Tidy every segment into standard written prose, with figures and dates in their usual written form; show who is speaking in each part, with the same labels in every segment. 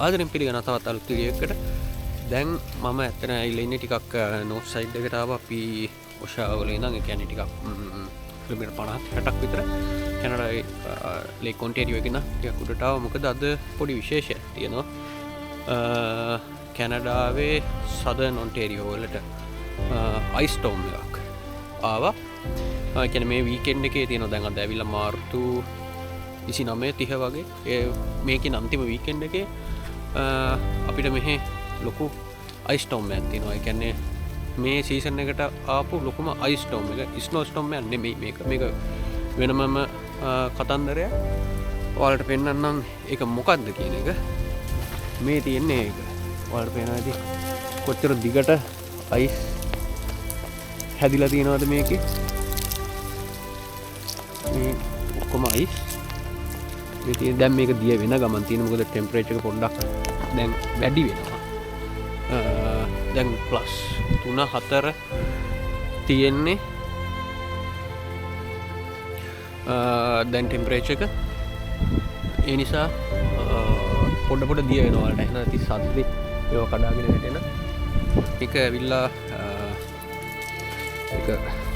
Speaker 1: ආදරෙන් පිළිගන්න තවත් අලුත් වීඩියෝ එකකට. දැන් මම ඇත්තට ඇවිල්ලා ඉන්නේ ටිකක් නෝත් සයිඩ් එකට ආවා. අපි ඔෂාවල ඉඳන් ඒ කියන්නේ ටිකක් කිලෝමීටර් 50-60ක් විතර කැනඩාවේ ලේක් ඔන්ටේරියෝ එකේ ඉඳන් ටිකක් උඩට ආවා. මොකද අද පොඩි විශේෂයක් තියෙනවා. කැනඩාවේ සදර්න් ඔන්ටේරියෝ වලට අයිස් ස්ටෝම් එකක් ආවා. ඒ කියන්නේ මේ වීකෙන්ඩ් එකේ තියෙනවා. දැන් අද ඇවිල්ලා මාර්තු 29-30 වගේ මේකේ අන්තිම වීකෙන්ඩ් එකේ අපිට මෙහෙ ලොකු අයිස් ස්ටෝම් එකක් තියෙනවා. ඒ කියන්නේ මේ සීසන් එකට ආපු ලොකුම අයිස් ස්ටෝම් එක. ස්නෝ ස්ටෝම් එකක් නෙමෙයි මේක. මේක වෙනමම කතන්දරයක්. ඔයාලට පෙන්නන්නම් ඒක මොකක්ද කියන එක. මේ තියෙන්නේ ඒක. ඔයාලට පේනවා ඇති කොච්චර දිගට අයිස් හැදිලා තියෙනවද මේකේ. මේ ඔක්කොම අයිස් දැන් මේක දිය වෙන ගමන් තියෙන. මොකද ටෙම්පරේචර් එක පොඩ්ඩක් දැන් වැඩි වෙනවා. දැන් +3-4 තියෙන්නේ. දැන් ටෙම්පරේචර් එක ඒ නිසා පොඩ දිය වෙනවා. වලට එහෙනම් 37 ඒවා කඩාගෙන වැටෙන එක ඇවිල්ලා ඒක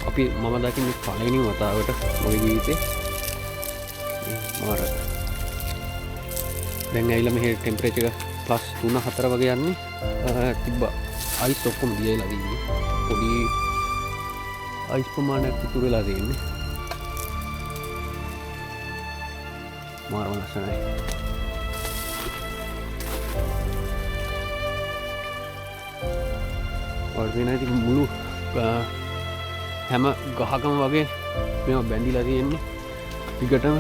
Speaker 1: අපි මම දකින්නේ පළවෙනි වතාවට මගේ ජීවිතේ මාර දැන් ඇවිල්ලා මෙහෙ ටෙම්පරේචර් එක +3-4 වගේ යන්නේ. තිබ්බ අයිස් ඔක්කොම දියලා තියෙන්නේ. පොඩි අයිස් ප්‍රමාණයක් ඉතුරු වෙලා තියෙන්නේ. මාරම ලස්සනයි. වර්ධනයි මුළු හැම ගහකම වගේ මේවා බැඳිලා තියෙන්නේ. ටිකටම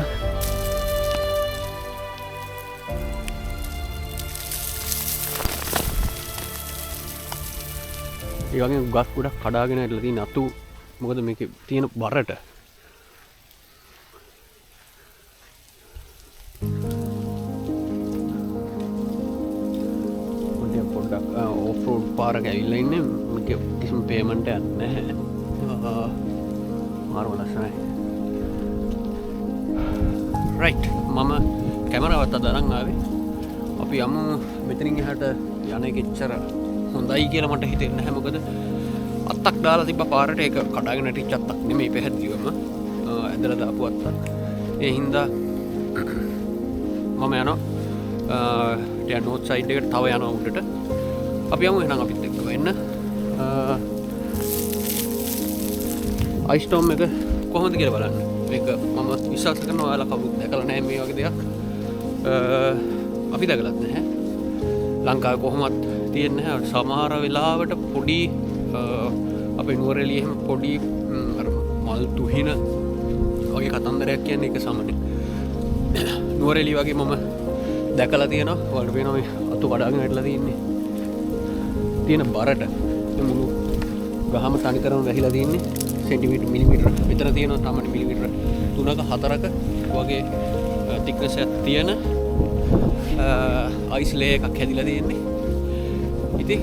Speaker 1: ඒ වගේ ගස් ගොඩක් කඩාගෙන ඇවිල්ලා තියෙන අතු. මොකද මේකේ තියෙන බරට පොඩ්ඩක් ඔෆ් රෝඩ් පාරක ඇවිල්ලා ඉන්නේ. මේක කිසිම පේමන්ට් එකක් නැහැ. මාරම ලස්සනයි. රයිට්, මම කැමරාවත් අද අරන් ආවේ. අපි යමු මෙතනින් එහාට යන එක එච්චර හොඳයි කියලා මට හිතෙන්නේ නැහැ. මොකද අත්තක් දාලා තිබ්බ පාරට. ඒක කඩාගෙන ටිච් අත්තක් නෙමෙයි පැහැදිලිවම ඇදලා දාපු අත්තක්. ඒ හින්දා මම යනවා ටික නෝත් සයිඩ් එකට තව යනවා උඩට. අපි යමු එහෙනම් අපිත් එක්ක වෙන්න. අයිස් ස්ටෝම් එක කොහොමද කියලා බලන්න. මේක මම විශ්වාස කරනවා ඔයාලා කවුරුත් දැකලා නැහැ මේ වගේ දෙයක්. අපි දැකලත් නැහැ. ලංකාවේ කොහොමත් තියෙන්නේ නැහැ. සමහර වෙලාවට පොඩි අපේ නුවරඑළිය එහෙම පොඩි අර මල් තුහින වගේ කතන්දරයක් කියන්නේ ඒක සමනේ. නුවරඑළිය වගේ මම දැකලා තියෙනවා. ඔයාලට පේනවා මේ අතු කඩාගෙන වැටලා තියෙන්නේ. තියෙන බරට මුළු ගහම තනිකරම වැහිලා තියෙන්නේ. සෙන්ටිමීටර් මිලිමීටර් විතර තියෙනවා. සාමාන්‍ය මිලිමීටර් 3-4ක වගේ thickness එකක් තියෙන අයිස් ලේ එකක් හැදිලා තියෙන්නේ. ඉතින්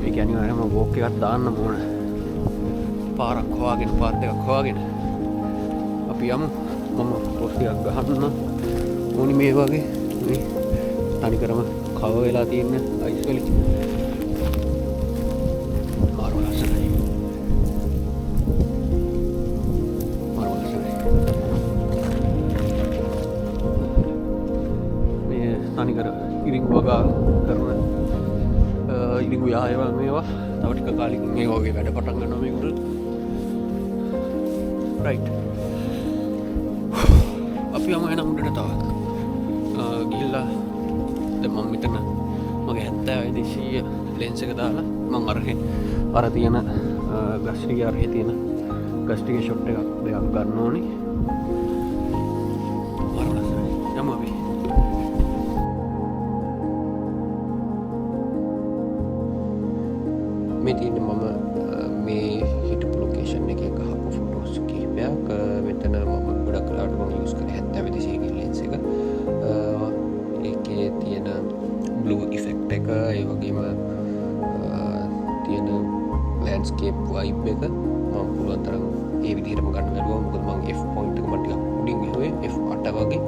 Speaker 1: මේ කියන්නේ අරම වෝක් එකක් දාන්න ඕන. පාරක් හොයාගෙන පාත් එකක් හොයාගෙන අපි යමු. මම පොස් ටිකක් ගහන්න ඕනි. මේ වගේ මේ තනිකරම කව වෙලා තියෙන අයිස් වලින් මාරම ලස්සනයි. මාරම ලස්සනයි. මේ තනිකර ඉරිංගු වගා කරන ඉරිංගු යායවල් මේවා තව ටික කාලෙකින් මේ වගේ වැඩ පටන් ගන්නවා මේකට. රයිට්, අපි යමු එහෙනම් උඩට තව ගිහිල්ලා. දැන් මම මෙතන මගේ 70-200 ලෙන්ස් එක දාලා මම අර තියෙන ගස් ටිකේ අරහේ තියෙන ගස් ටිකේ ෂොට් එකක් දෙකක් ගන්න ඕනේ. යමු අපි. මේ තියෙන්නේ මම මේ හිටපු ලොකේෂන් එකේ ගහපු ෆොටෝස් කිහිපයක්. මෙතන මම ගොඩක් කලාවට මම යූස් කරේ 70-200 ලෙන්ස් එක. ඒකේ තියෙන බ්ලූ ඉෆෙක්ට් එක, ඒ වගේම තියෙන ලෑන්ඩ්ස්කේප් වයිබ් එක මම පුළුවන් තරම් ඒ විදිහටම ගන්න බැලුවා. මොකද මම F පොයින්ට් එක මම ටිකක් උඩින් ගිහුවේ F8 වගේ.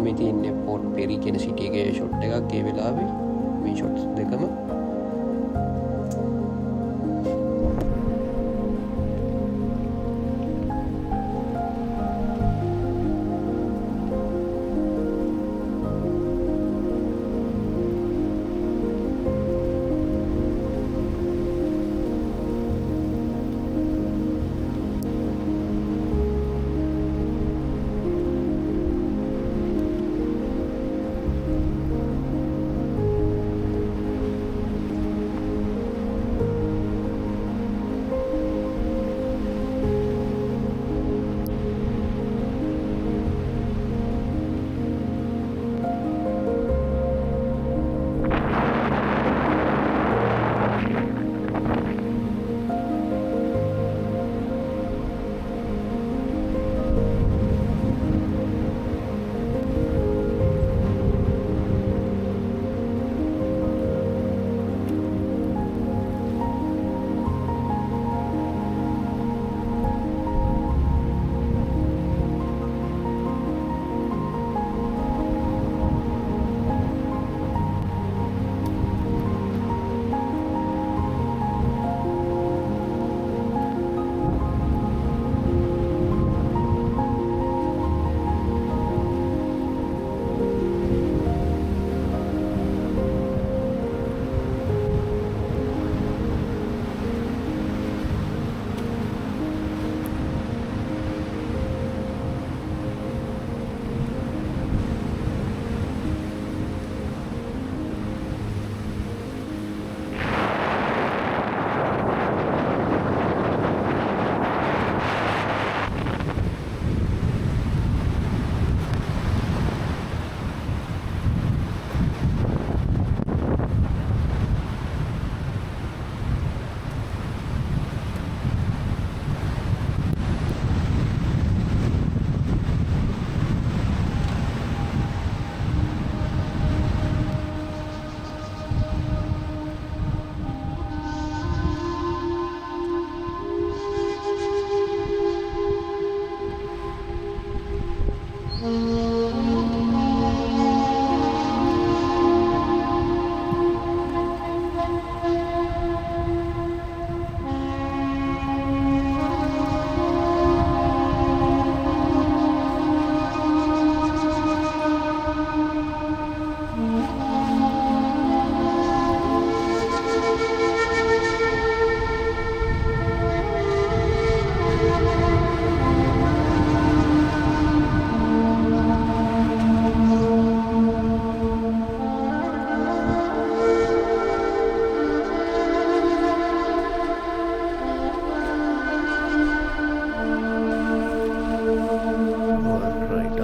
Speaker 1: මේ තියන්නේ පෝට් පෙරි කියන සිටියගේ ෂොට් එකක් ඒ වෙලාවේ මේ ෂොට්ස් දෙකම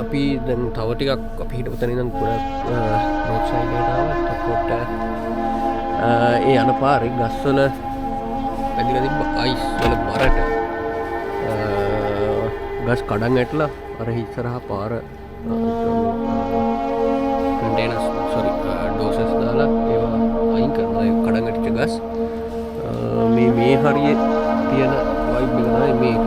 Speaker 1: අපි දැන් තව ටිකක් අපි හිටපු තැන ඉඳන් ගොඩක් නෝත් සයිඩ් එකට ආවා. එතකොට ඒ යන පාරේ ගස්වල වැදිලා තිබ්බ අයිස් වල බරට ගස් කඩන් ඇටලා අර ඉස්සරහා පාර කන්ටේනර්ස් ඩෝසස් දාලා ඒවා අයින් කරනවා. ඒ කඩන් ඇටිච්ච ගස් මේ හරියේ තියෙන වයිබ් එක තමයි මේක.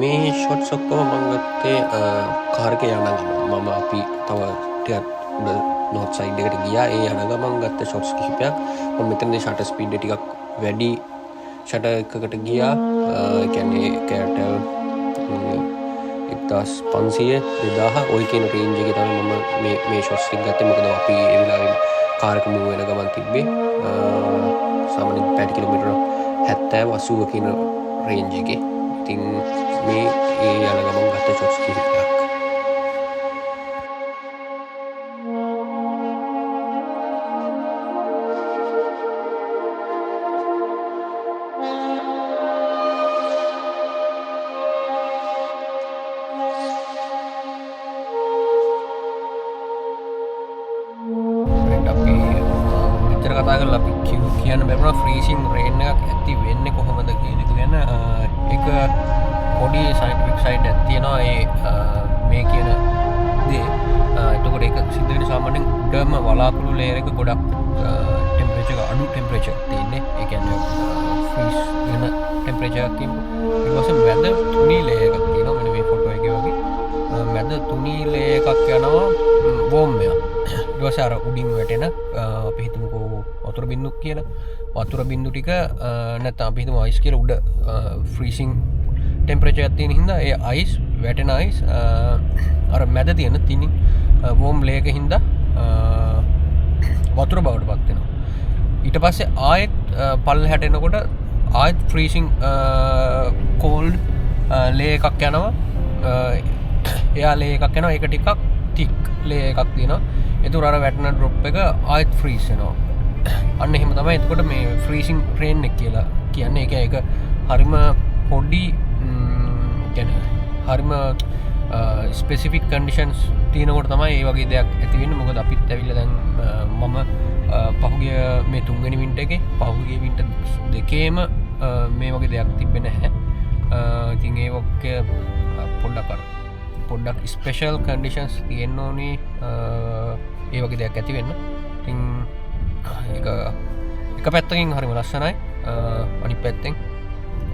Speaker 1: මේ ෂොට්ස් ඔක්කොම මම ගත්තේ කාර් එකේ යනගම. මම අපි තව ටිකක් උඩ නෝත් සයිඩ් එකට ගියා. ඒ යන ගමන් ගත්ත ෂොට්ස් කිහිපයක්. මම මෙතනදී ෂටර් ස්පීඩ් එක ටිකක් වැඩි ෂටර් එකකට ගියා. ඒ කියන්නේ ඒකට 1500 2000 ඔය කියන රේන්ජ් එකේ තමයි මම මේ ෂොට්ස් ටික ගත්තේ. මොකද අපි ඒ වෙලාවේ කාර් එක මූව් වෙන ගමන් තිබ්බේ සාමාන්‍යයෙන් පැය කිලෝමීටර 70 80 කියන රේන්ජ් එකේ. ඉතින් මේ ඒ යන ගමන් ගත්ත ෂොට්ස් කිහිපයක්. කතා කරලා අපි කියන්න බැරුණා ෆ්‍රීසිං රේන් එකක් ඇති වෙන්නේ කොහොමද කියන එක ගැන. එක පොඩි සයින්ටිෆික් සයිඩ් එකක් තියෙනවා මේ කියන දේ. එතකොට ඒක සිද්ධ වෙන සාමාන්‍යයෙන් උඩම වලාකුළු ලේයර් එක ගොඩක් ටෙම්පරේචර් එක අඩු ටෙම්පරේචර් තියෙන්නේ. ඒ කියන්නේ ෆ්‍රීස් වෙන ටෙම්පරේචර් එකක් තියෙනවා. ඊට පස්සේ මැද තුනී ලේයර් එකක් තියෙනවා. මෙන්න මේ ෆොටෝ එකේ වගේ. මැද තුනී ලේයර් එකක් යනවා වෝම් එක. ඊට පස්සේ අර උඩින් වැටෙන අපි හිතමුකෝ වතුර බින්දුක් කියලා. වතුර බින්දු ටික නැත්නම් අපි හිතමු අයිස් කියලා උඩ ෆ්‍රීසිං ටෙම්පරේචර් එකක් තියෙන හින්දා ඒ අයිස් වැටෙන අයිස් අර මැද තියෙන තිනින් වෝම් ලේයර් එකේ හින්දා වතුර බවට පත් වෙනවා. ඊට පස්සේ ආයෙත් පල්ලෙහාට එනකොට ආයෙත් ෆ්‍රීසිං කෝල්ඩ් ලේයර් එකක් යනවා. එයා ලේයර් එකක් යනවා. ඒක ටිකක් තික් ලේයර් එකක් තියෙනවා. එතකොට අර වැටෙන ඩ්‍රොප් එක ආයෙත් ෆ්‍රීස් වෙනවා. අන්න එහෙම තමයි එතකොට මේ ෆ්‍රීසිං රේන් එක කියලා කියන්නේ. ඒක හරිම පොඩි කියන්නේ හරිම ස්පෙසිෆික් කන්ඩිෂන්ස් තියෙනකොට තමයි මේ වගේ දෙයක් ඇති වෙන්නේ. මොකද අපිත් ඇවිල්ලා දැන් මම පහුගිය මේ තුන්වෙනි වින්ටර් එකේ පහුගිය වින්ටර් දෙකේම මේ වගේ දෙයක් තිබ්බේ නැහැ. ඉතින් ඒ වගේ පොඩ්ඩක් ස්පෙෂල් කන්ඩිෂන්ස් තියෙන්න ඕනේ ඒ වගේ දෙයක් ඇති වෙන්න. ඉතින් එක පැත්තකින් හරිම ලස්සනයි. අනිත් පැත්තෙන්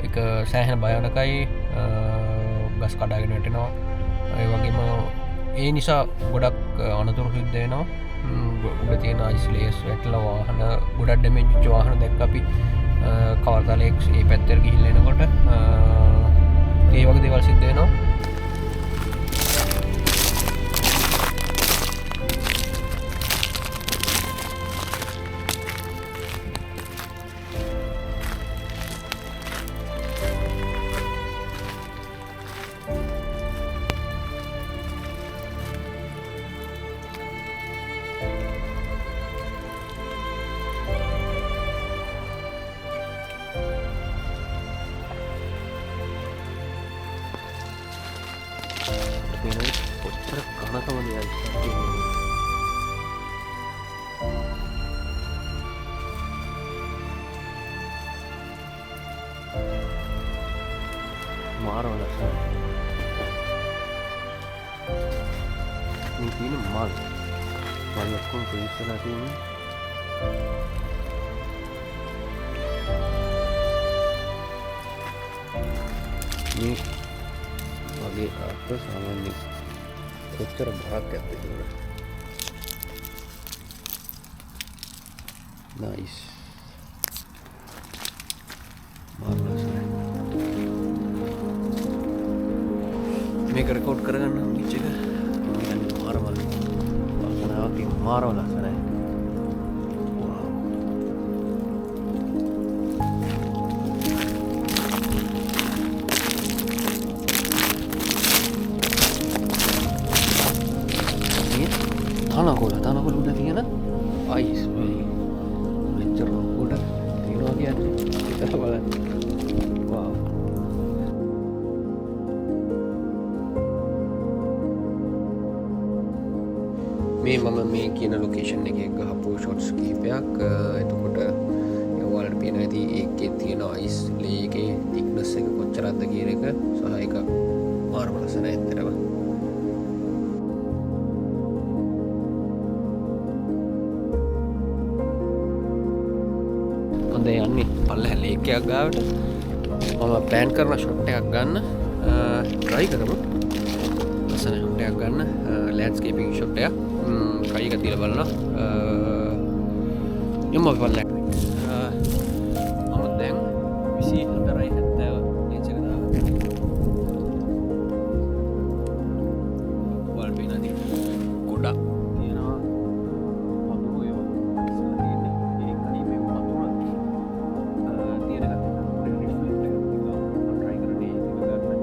Speaker 1: එක සෑහෙන භයානකයි. ගස් කඩාගෙන වැටෙනවා. ඒ වගේම ඒ නිසා ගොඩක් අනතුරු සිද්ධ වෙනවා. උඩ තියෙන අයිස් ලේයර්ස් වැටලා වාහන ගොඩක් ඩැමේජ් වෙච්ච වාහන දැක්ක අපි කවර්තලෙක් ඒ පැත්තට ගිහිල්ලා එනකොට ඒ වගේ දේවල් සිද්ධ වෙනවා. කොච්චර කනකමද මාරව ලස්සනයි. මේ තියෙන මල් ඔක්කොම ඉස්සරහා තියෙන්නේ. මේ වගේ ආත්ම සාමාන්‍ය කොච්චර භාගයක් තිබුණා. නයිස්. මාර්වලස්. මේක රෙකෝඩ් කරගන්න පිච් එක මම මාරවල වාසනාවක් මාරවලස් නෑ. තනකොළ උඩ තියෙන අයිස් මෙච්චර උඩ තියෙනවා කියන්නේ හිතලා බලන්න. වව්. මම මේ කියන ලොකේෂන් එකේ ගහපු ෂොට්ස් කිහිපයක්. එතකොට ඔයාලට පේනවා ඇති ඒකේ තියෙන අයිස් ලේ එකේ thickness එක කොච්චරක්ද කියන එක සහ ඒක මාරම ලස්සනයි ඇත්තටම. යන්නේ පල්ලෙහා ලේක් එකක් ගාවට. මම ප්ලෑන් කරන ෂොට් එකක් ගන්න try කරමු. ලස්සන ෂොට් එකක් ගන්න ලෑන්ඩ්ස්කේපින් ෂොට් එකක්. try එක තියලා බලනවා. යමු අපි බලන්න. මම දැන් 24.70 රේන්ජ් එක දාලා වල් පේනදී ගොඩක් තියෙනවා. වතුර ඒවා ඉස්සලා තියෙන්නේ. ඒකයි මේ වතුර තියෙන එකත් රිෆ්ලෙක්ට් එකක් තිබ්බා. මම try කරන්නේ ඒක ගන්න.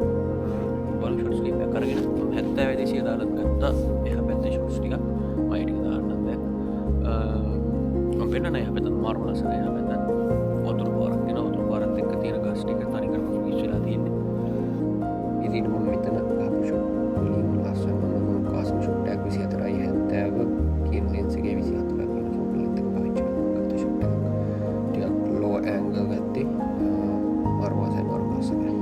Speaker 1: වල් ෂොට් ස්ලිප් එක කරගෙන 70 200 දාලත් ගත්තා. එහා පැත්තේ ෂොට්ස් ටික මම ටික දාන්නම් දැන්. මම වෙන්න නැහැ පැත්තට මාරු ලස්සනයි. එහා පැත්තට වතුර පාරක් තියෙනවා. වතුර පාරත් එක්ක තියෙන ගස් ටික තනි කරම ෆිනිෂ් වෙලා තියෙන්නේ. ඉතින් මම මෙතන ගහපු ෂොට් වලින් ලස්සන මම කාස්ම ෂොට් එකක් 24.70 කියන ලෙන්ස් එකේ 24 කියන ෆෝකල් ලෙන්ත් එක පාවිච්චි කරලා ගත්ත ෂොට් එකක්. ටිකක් ලෝ ඇන්ගල් ගත්තේ. මාරු ලස්සනයි.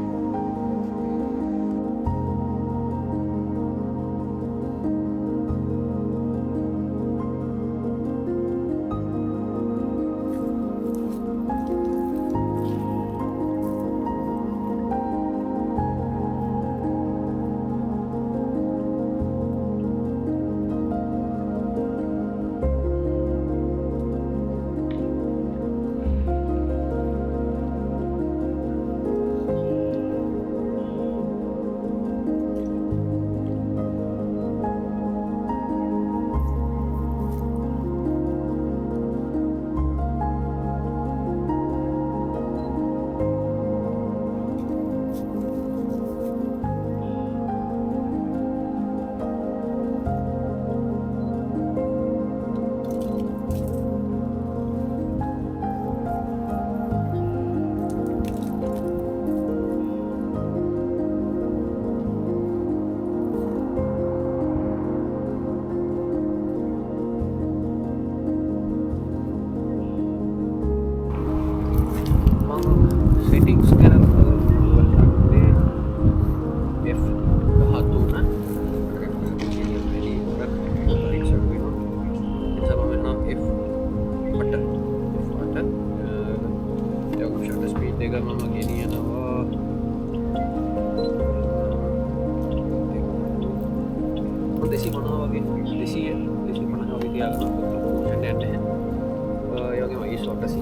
Speaker 1: सेटिंग्स करना स्पीड देगा मम गेनी देसी बना वगे देसी बना वगे दिया कंटेंट है योगे वही शॉर्ट सी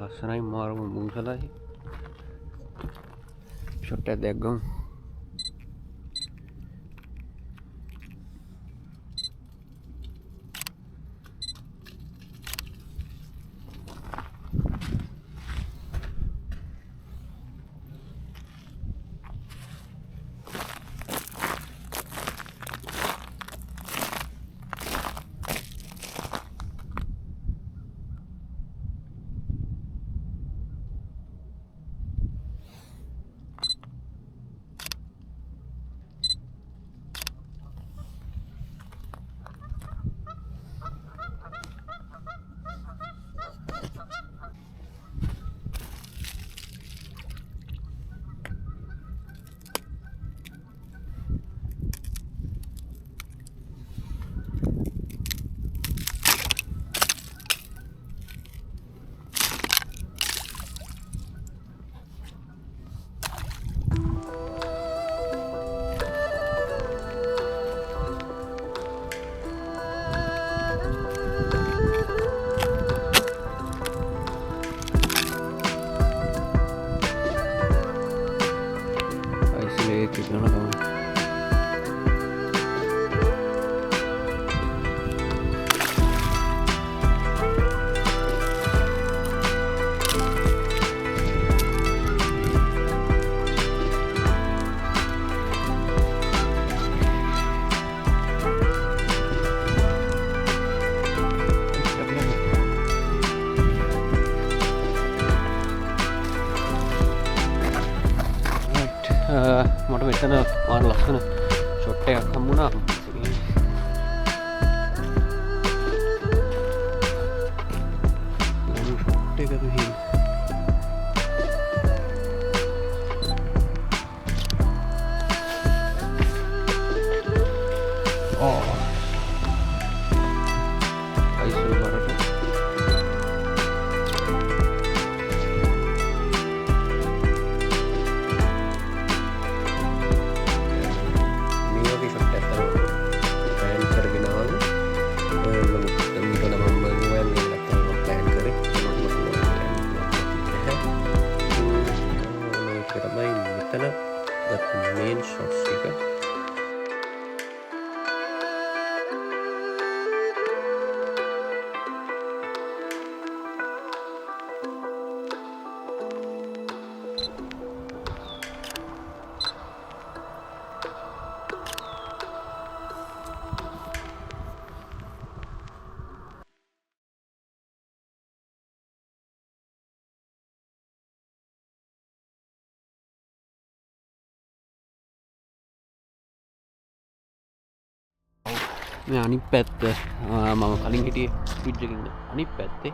Speaker 1: ලස්සනයි මාරම මුංසලයි ෂොට් එකක් දැක්ගමු. මට මෙතන මාර ලස්සන ෂොට් එකක් හම්බුණා. ෂොට් එක මෙහි අයිසල් බර මේ අනිත් පැත්ත මම කලින් හිටිය විද්ජකින්ද අනිත් පැත්තේ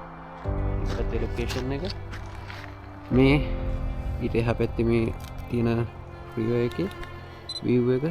Speaker 1: පැත්තේ ලොකේෂන් එක මේ ඊට එහා පැත්තේ මේ තියෙන රිවර් එකේ view එක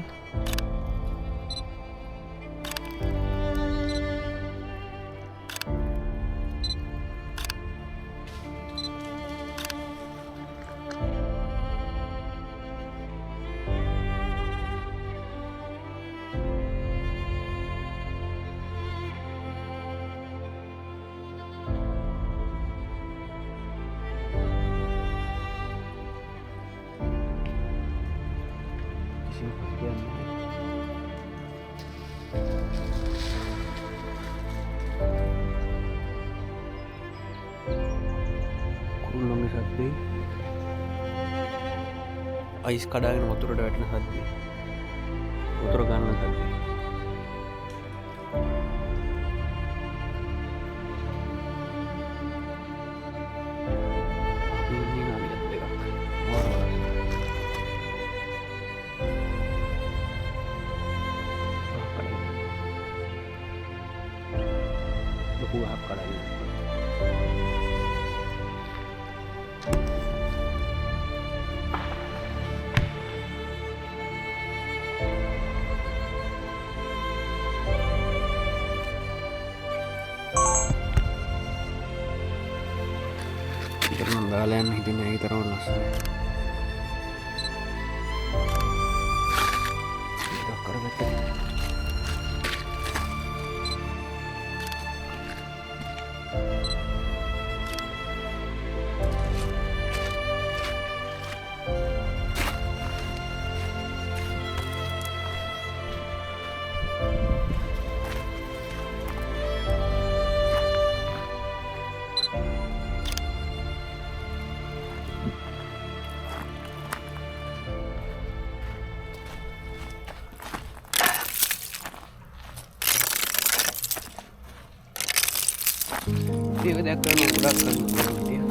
Speaker 1: කුරුල්ලොන්ගේ සද්දේ අයිස් කඩාගෙන වතුරට වැටෙන සද්දේ වතුර ගන්න සද්දේ ලොකු ගහක් කඩාගෙන මම දාලා යන්න හිතන්නේ ඒ තරම් ලස්සනයි. ටිකක් කරගත්තා. ඒක දැක්කම ගොඩක් කරනවා හිටියා.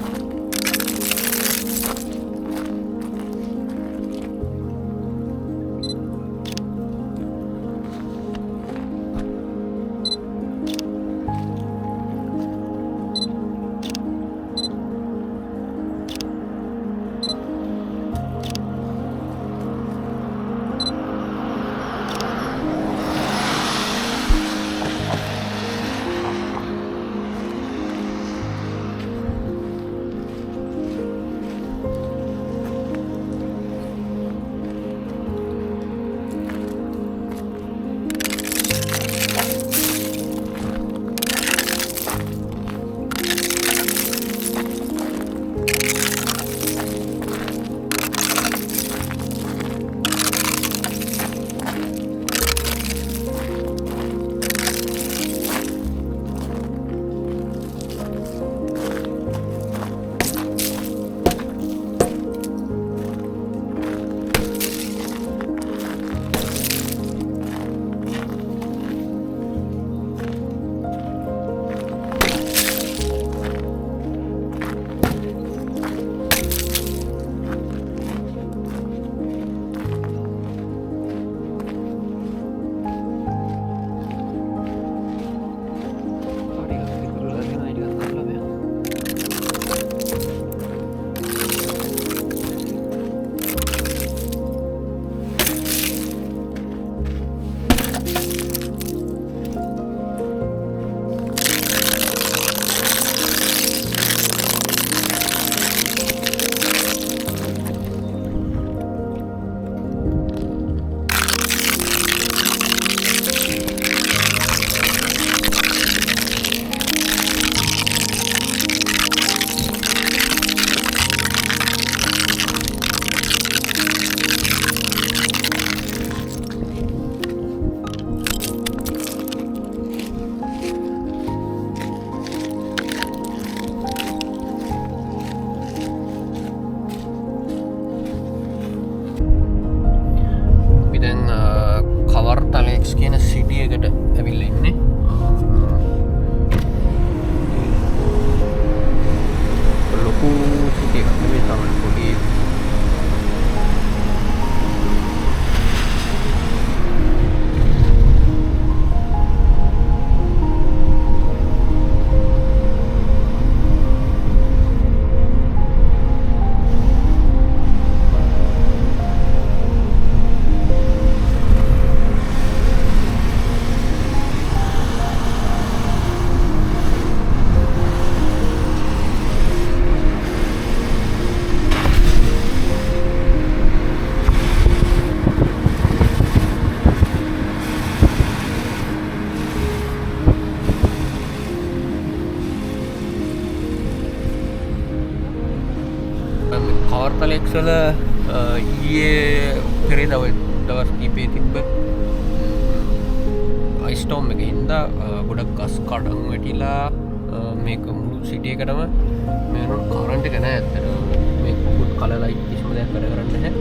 Speaker 1: පවර්කලෙක්සල ඊයේ පෙරේ දවස් කීපේ තිබ්බ අයිස්ටෝම් එක හින්දා ගොඩක් ගස් කඩන් වැටිලා මේක මුළු සිටියකටම මේනු කරන්ට ගැන ඇත්තර මේ කුත් කලලයි කිසිම දෙයක් කර කරන්න හැ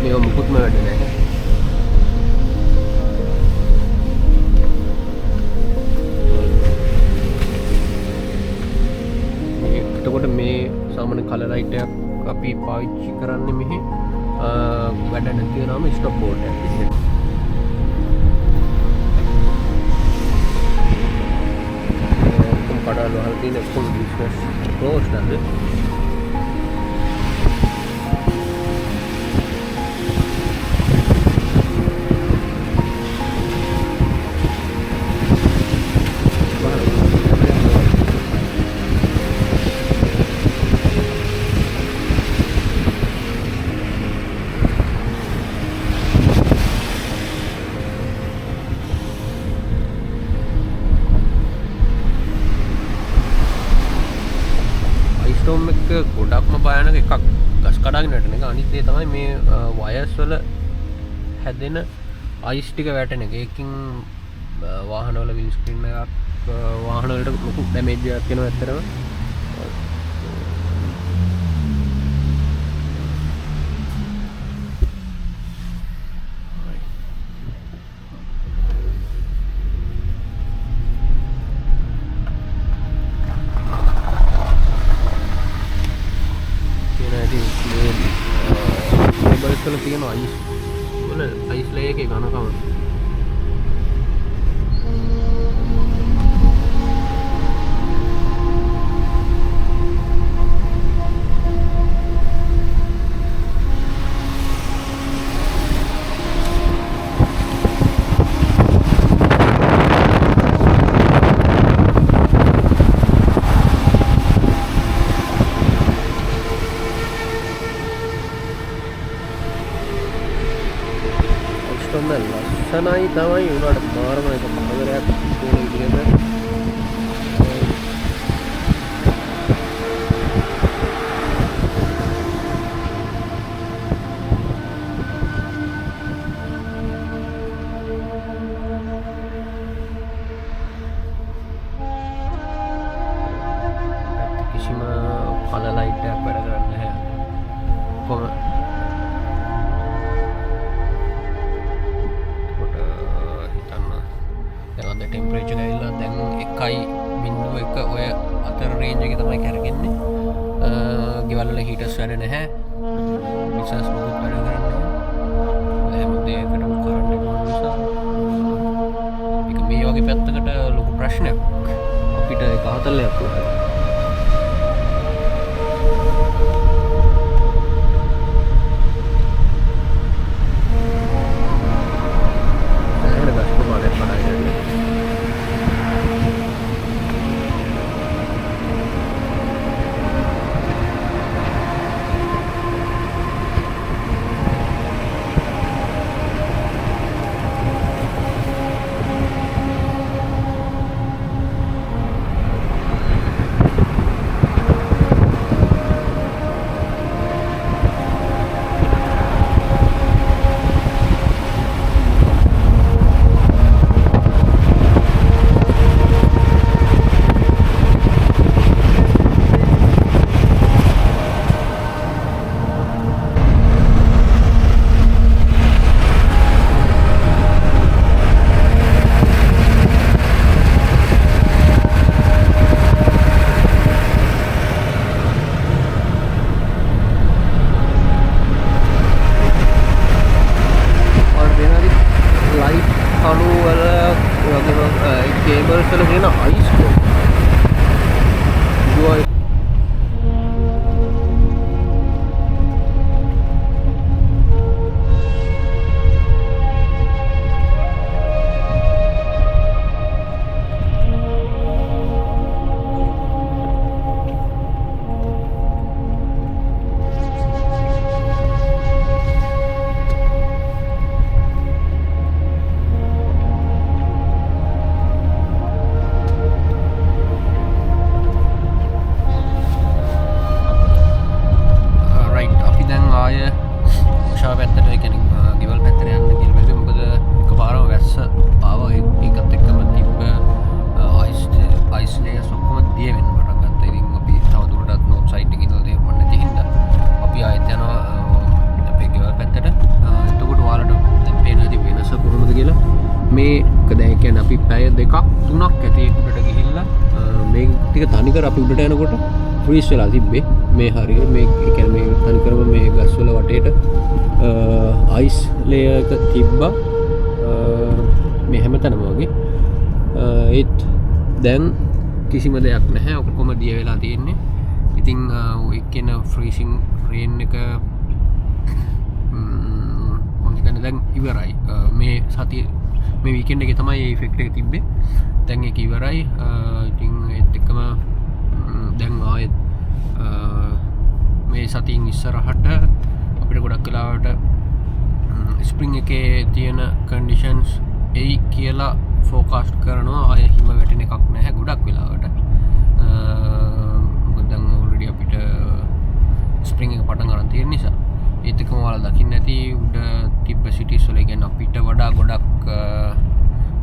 Speaker 1: මේ මුකුත්ම වැඩ නැහැ එතකොට මේ සාමාන්‍ය කලලයිටයක් අපි පාවිච්චි කරන්නේ මෙහි වැඩ නැතිව නම ස්ටොප් බෝඩ් එකක් විදිහට. කඩාල වහලා තියෙන ෆුල් බිස්නස් ක්ලෝස් නේද? ගොඩක්ම බයනක එකක් ගස් කඩාගෙන වැටෙන එක. අනිත් දේ තමයි මේ වයර්ස් වල හැදෙන අයිස් ටික වැටෙන එක. ඒකින් වාහනවල විල් ස්ක්‍රීන් එකක් වාහන වලට ලොකු ඩැමේජ් එකක් වෙනවා ඇත්තටම. බයිස්වල තියෙන අයිස් වල අයිස් ලේ එකේ ඝනකම ලස්සනයි තමයි උනාට මාරම එක පහදරයක් තියෙන විදිහට කිසිම පළ ලයිට් එකක් වැඩ කරන්නේ නැහැ කොහොම ටෙම්පරේචර් ගිහිල්ලා දැන් 1.1 ඔය අතර රේන්ජ් එකේ තමයි කරගෙන්නේ. ගෙවල් වල හීටර්ස් වැඩ නැහැ. බිස්නස් මොකක් වැඩ කරන්නේ නැහැ. හැම දෙයකටම කරන්ට් එක ඕන නිසා මේක මේ වගේ පැත්තකට ලොකු ප්‍රශ්නයක්. අපිට ඒක හතල්ලයක් වුණා. केबल्स लगे ना आइस को जो එක දැන් කියන්නේ අපි පැය 2ක් 3ක් ඇති උඩට ගිහිල්ලා මේ ටික තනිකර අපි උඩට යනකොට ෆ්‍රීස් වෙලා තිබ්බේ මේ හරිය මේ කියන්නේ මේ තනිකරම මේ ගස් වල වටේට අයිස් ලේයර් එක තිබ්බා මේ හැමතැනම වගේ ඒත් දැන් කිසිම දෙයක් නැහැ ඔක්කොම දිය වෙලා තියෙන්නේ ඉතින් ඔය කියන ෆ්‍රීසිං රේන් එක මම හිතන්නේ දැන් ඉවරයි මේ සතිය මේ වීකෙන්ඩ් එකේ තමයි මේ ඉෆෙක්ට් එක තිබ්බේ දැන් ඒක ඉවරයි ඉතින් ඒත් එක්කම දැන් ආයෙත් මේ සතියින් ඉස්සරහට අපිට ගොඩක් වෙලාවට ස්ප්‍රින්ග් එකේ තියෙන කන්ඩිෂන්ස් එයි කියලා ෆෝකාස්ට් කරනවා ආයෙ හිම වැටෙන එකක් නැහැ ගොඩක් වෙලාවට මොකද දැන් ඔල්රෙඩි අපිට ස්ප්‍රින්ග් එක පටන් ගන්න තියෙන නිසා ඒත් එක්කම ඔයාලා දකින්න ඇති උඩ තිබ්බ සිටිස් වල කියන්නේ අපිට වඩා ගොඩක්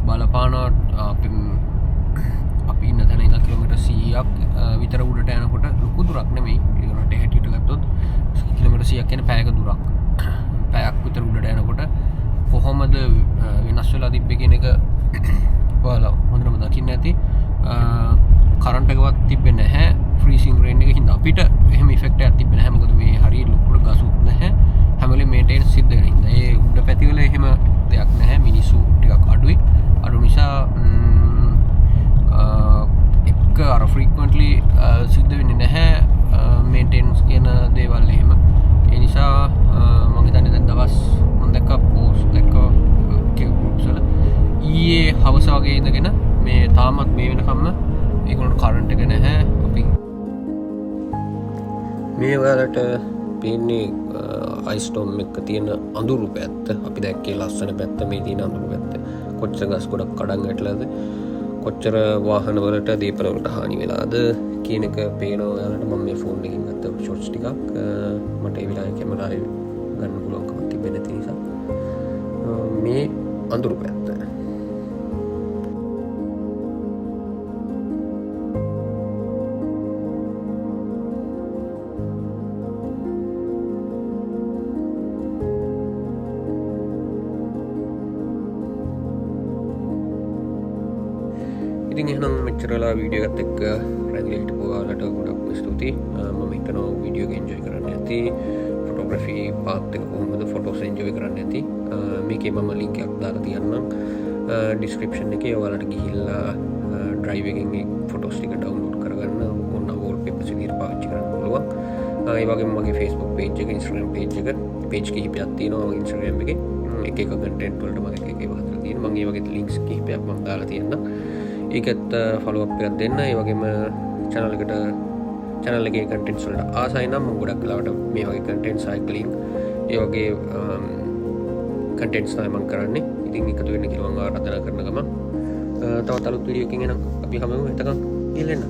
Speaker 1: බලපානවා අපි ඉන්න තැන ඉඳන් කිලෝමීටර් 100ක් විතර උඩට යනකොට ලොකු දුරක් නෙමෙයි ඒකට හැටියට ගත්තොත් කිලෝමීටර් 100ක් කියන්නේ පැයක දුරක් පැයක් විතර උඩට යනකොට කොහොමද වෙනස් වෙලා තිබ්බේ කියන එක ඔයාලා හොඳටම දකින්න ඇති කරන්ට් එකවත් තිබ්බේ නැහැ ෆ්‍රීසිං රේන් එක හින්දා අපිට එහෙම ඉෆෙක්ට් එකක් තිබ්බේ නැහැ මොකද මේ හරිය ලොකුට ගසුත් නැහැ හැම වෙලේම මේන්ටේන් සිද්ධ වෙන හින්දා ඒ උඩ පැතිවල එහෙම දෙයක් නැහැ මිනිස්සු ටිකක් අඩු නිසා එක අර ෆ්‍රීක්වෙන්ට්ලි සිද්ධ වෙන්නේ නැහැ මේන්ටේනන්ස් කියන දේවල් එහෙම ඒ නිසා මම හිතන්නේ දැන් දවස් මම දැක්ක පෝස්ට් දැක්ක ගෲප්ස් වල ඊයේ හවස වගේ ඉඳගෙන මේ තාමත් මේ වෙනකම්ම ඒගොල්ලන්ට කරන්ට් එක නැහැ අපි මේ ඔයාලට පේන්නේ අයිස්ටෝම් එක තියෙන අඳුරු පැත්ත අපි දැක්කේ ලස්සන පැත්ත මේ තියෙන අඳුරු පැත්ත කොච්චර ගස් ගොඩක් කඩන් වැටලාද කොච්චර වාහන වලට දීපල වලට හානි වෙලාද කියන එක පේනවා ඔයාලට මම මේ ෆෝන් එකකින් ගත්ත ෂොට්ස් ටිකක් මට ඒ විලාය කැමරාවේ ගන්න පුළුවන්කමක් තිබෙන්නේ නැති නිසා මේ අඳුරු පැත්ත ඉතින් එහෙනම් මෙච්චරලා වීඩියෝ එකත් එක්ක රැඳිලා හිටපු ඔයාලට ගොඩක් ස්තුතියි මම හිතනවා වීඩියෝ එක එන්ජොයි කරන්න ඇති ෆොටෝග්‍රැෆි පාත් එක කොහොමද ෆොටෝස් එන්ජොයි කරන්න ඇති මේකේ මම ලින්ක් එකක් දාලා තියන්නම් ඩිස්ක්‍රිප්ෂන් එකේ ඔයාලට ගිහිල්ලා ඩ්‍රයිව් එකෙන් ෆොටෝස් ටික ඩවුන්ලෝඩ් කරගන්න ඕන වෝල්පේපර්ස් විදිහට පාවිච්චි කරන්න පුළුවන් ඒ වගේම මගේ Facebook page එක Instagram page එක page කිහිපයක් තියෙනවා මගේ Instagram එකේ එක එක content වලට මම එක එක ඒවා හදලා තියෙනවා මම ඒ වගේ links කිහිපයක් මම දාලා තියෙනවා ඒකත් ෆලෝ අප් එකක් දෙන්න ඒ වගේම channel එකේ contents වලට ආසයි නම් මම ගොඩක් වෙලාවට මේ වගේ contents cycling ඒ වගේ contents තමයි මම කරන්නේ ඉතින් එකතු වෙන්න කියලා මම ආරාධනා කරන ගමන් තවත් අලුත් වීඩියෝ එකකින් එනම් අපි හැමෝම එතකන් ඉල්ලන්න